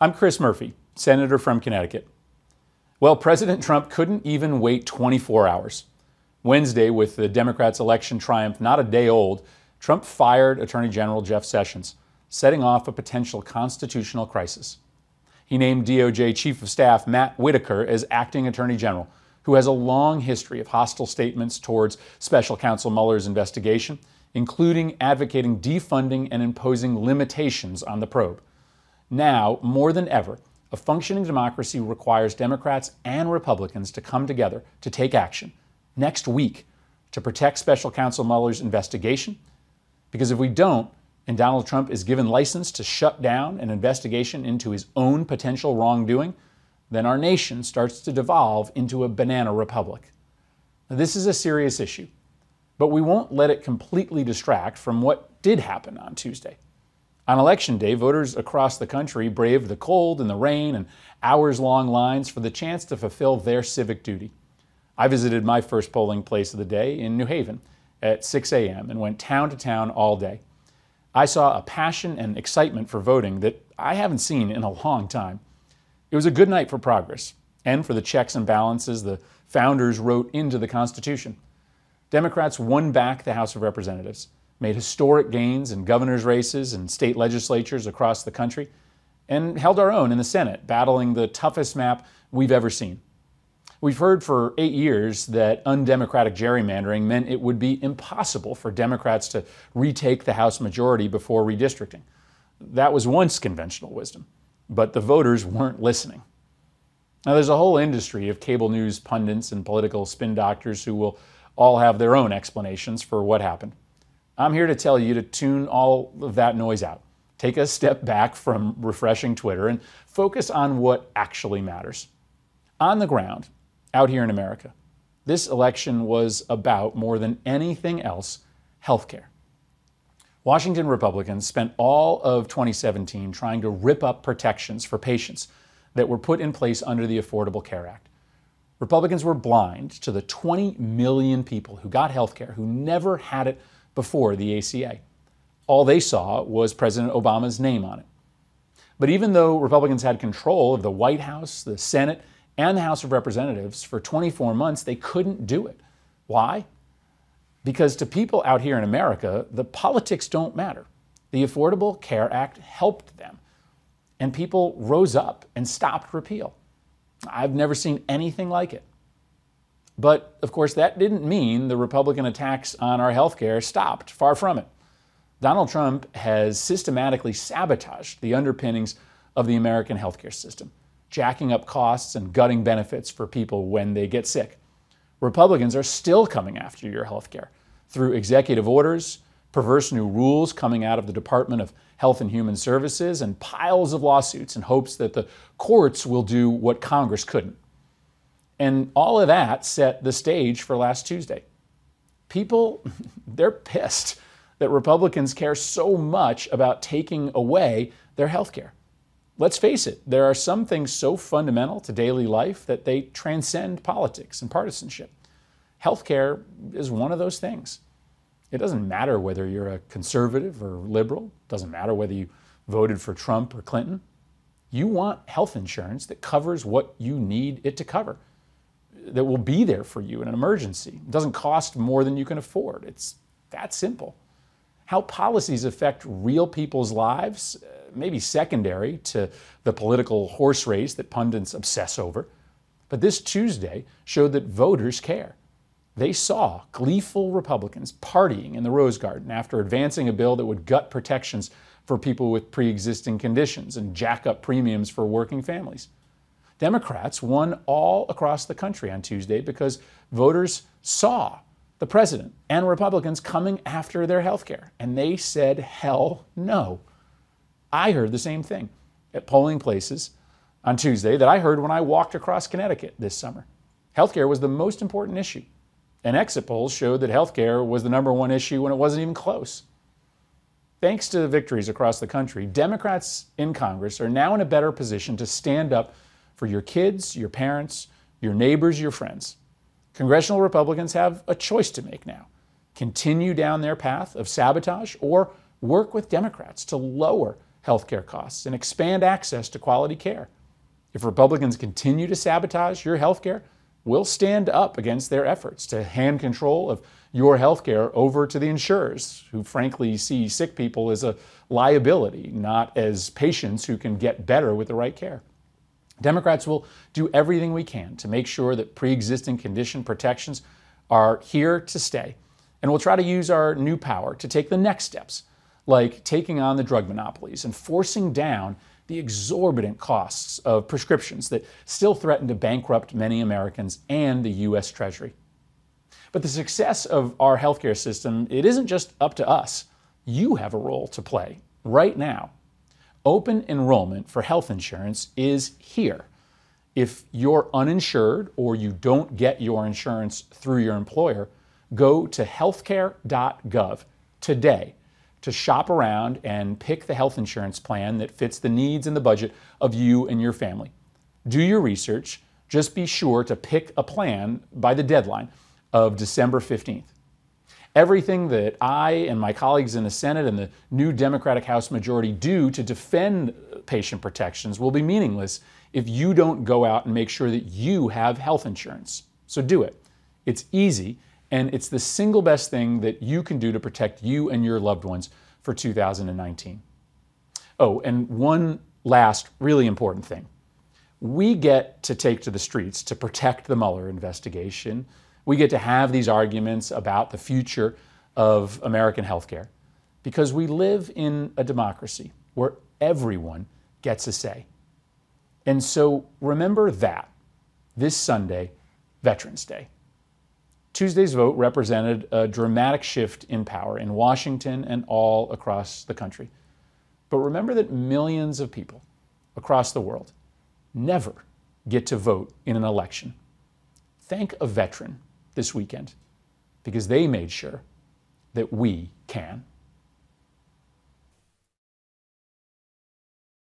I'm Chris Murphy, Senator from Connecticut. Well, President Trump couldn't even wait 24 hours. Wednesday, with the Democrats' election triumph not a day old, Trump fired Attorney General Jeff Sessions, setting off a potential constitutional crisis. He named DOJ Chief of Staff Matt Whitaker as acting Attorney General, who has a long history of hostile statements towards Special Counsel Mueller's investigation, including advocating defunding and imposing limitations on the probe. Now, more than ever, a functioning democracy requires Democrats and Republicans to come together to take action next week to protect Special Counsel Mueller's investigation. Because if we don't, and Donald Trump is given license to shut down an investigation into his own potential wrongdoing, then our nation starts to devolve into a banana republic. Now, this is a serious issue, but we won't let it completely distract from what did happen on Tuesday. On Election Day, voters across the country braved the cold and the rain and hours-long lines for the chance to fulfill their civic duty. I visited my first polling place of the day in New Haven at 6 a.m. and went town to town all day. I saw a passion and excitement for voting that I haven't seen in a long time. It was a good night for progress and for the checks and balances the founders wrote into the Constitution. Democrats won back the House of Representatives, made historic gains in governor's races and state legislatures across the country, and held our own in the Senate, battling the toughest map we've ever seen. We've heard for 8 years that undemocratic gerrymandering meant it would be impossible for Democrats to retake the House majority before redistricting. That was once conventional wisdom, but the voters weren't listening. Now, there's a whole industry of cable news pundits and political spin doctors who will all have their own explanations for what happened. I'm here to tell you to tune all of that noise out. Take a step back from refreshing Twitter and focus on what actually matters. On the ground, out here in America, this election was about, more than anything else, healthcare. Washington Republicans spent all of 2017 trying to rip up protections for patients that were put in place under the Affordable Care Act. Republicans were blind to the 20 million people who got healthcare who never had it before the ACA. All they saw was President Obama's name on it. But even though Republicans had control of the White House, the Senate, and the House of Representatives for 24 months, they couldn't do it. Why? Because to people out here in America, the politics don't matter. The Affordable Care Act helped them, and people rose up and stopped repeal. I've never seen anything like it. But, of course, that didn't mean the Republican attacks on our health care stopped. Far from it. Donald Trump has systematically sabotaged the underpinnings of the American healthcare system, jacking up costs and gutting benefits for people when they get sick. Republicans are still coming after your health care through executive orders, perverse new rules coming out of the Department of Health and Human Services, and piles of lawsuits in hopes that the courts will do what Congress couldn't. And all of that set the stage for last Tuesday. People, they're pissed that Republicans care so much about taking away their health care. Let's face it, there are some things so fundamental to daily life that they transcend politics and partisanship. Health care is one of those things. It doesn't matter whether you're a conservative or liberal. It doesn't matter whether you voted for Trump or Clinton. You want health insurance that covers what you need it to cover, that will be there for you in an emergency. It doesn't cost more than you can afford. It's that simple. How policies affect real people's lives may be secondary to the political horse race that pundits obsess over. But this Tuesday showed that voters care. They saw gleeful Republicans partying in the Rose Garden after advancing a bill that would gut protections for people with pre-existing conditions and jack up premiums for working families. Democrats won all across the country on Tuesday because voters saw the president and Republicans coming after their health care, and they said, hell no. I heard the same thing at polling places on Tuesday that I heard when I walked across Connecticut this summer. Healthcare was the most important issue, and exit polls showed that healthcare was the #1 issue when it wasn't even close. Thanks to the victories across the country, Democrats in Congress are now in a better position to stand up for your kids, your parents, your neighbors, your friends. Congressional Republicans have a choice to make now. Continue down their path of sabotage or work with Democrats to lower healthcare costs and expand access to quality care. If Republicans continue to sabotage your healthcare, we'll stand up against their efforts to hand control of your healthcare over to the insurers, who frankly see sick people as a liability, not as patients who can get better with the right care. Democrats will do everything we can to make sure that pre-existing condition protections are here to stay. And we'll try to use our new power to take the next steps, like taking on the drug monopolies and forcing down the exorbitant costs of prescriptions that still threaten to bankrupt many Americans and the U.S. Treasury. But the success of our healthcare system, it isn't just up to us. You have a role to play right now. Open enrollment for health insurance is here. If you're uninsured or you don't get your insurance through your employer, go to healthcare.gov today to shop around and pick the health insurance plan that fits the needs and the budget of you and your family. Do your research. Just be sure to pick a plan by the deadline of December 15th. Everything that I and my colleagues in the Senate and the new Democratic House majority do to defend patient protections will be meaningless if you don't go out and make sure that you have health insurance. So do it. It's easy, and it's the single best thing that you can do to protect you and your loved ones for 2019. Oh, and one last really important thing. We get to take to the streets to protect the Mueller investigation. We get to have these arguments about the future of American healthcare because we live in a democracy where everyone gets a say. And so remember that this Sunday, Veterans Day. Tuesday's vote represented a dramatic shift in power in Washington and all across the country. But remember that millions of people across the world never get to vote in an election. Thank a veteran this weekend because they made sure that we can.